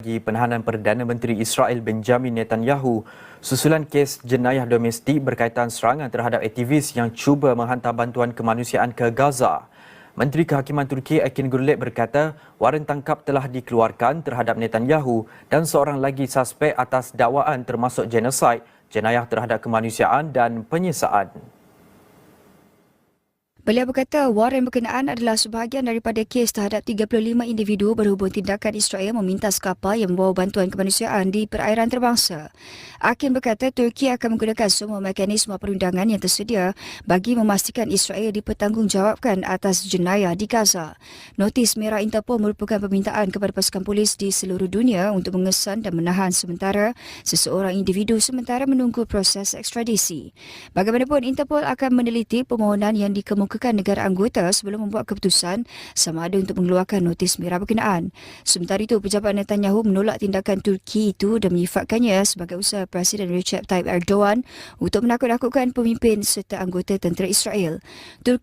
bagi penahanan Perdana Menteri Israel Benjamin Netanyahu susulan kes jenayah domestik berkaitan serangan terhadap aktivis yang cuba menghantar bantuan kemanusiaan ke Gaza. Menteri Kehakiman Turki Ekin Gürlek berkata waran tangkap telah dikeluarkan terhadap Netanyahu dan seorang lagi suspek atas dakwaan termasuk genosid, jenayah terhadap kemanusiaan dan penyiksaan. Beliau berkata waran berkenaan adalah sebahagian daripada kes terhadap 35 individu berhubung tindakan Israel memintas kapal yang membawa bantuan kemanusiaan di perairan terbangsa. Akin berkata Turki akan menggunakan semua mekanisme perundangan yang tersedia bagi memastikan Israel dipertanggungjawabkan atas jenayah di Gaza. Notis merah Interpol merupakan permintaan kepada pasukan polis di seluruh dunia untuk mengesan dan menahan sementara seseorang individu sementara menunggu proses ekstradisi. Bagaimanapun, Interpol akan meneliti permohonan yang dikemukakan negara anggota sebelum membuat keputusan sama ada untuk mengeluarkan notis merah berkenaan. Sementara itu, pejabat Netanyahu menolak tindakan Turki itu dan menyifatkannya sebagai usaha Presiden Recep Tayyip Erdogan untuk menakut-nakutkan pemimpin serta anggota tentera Israel. Turki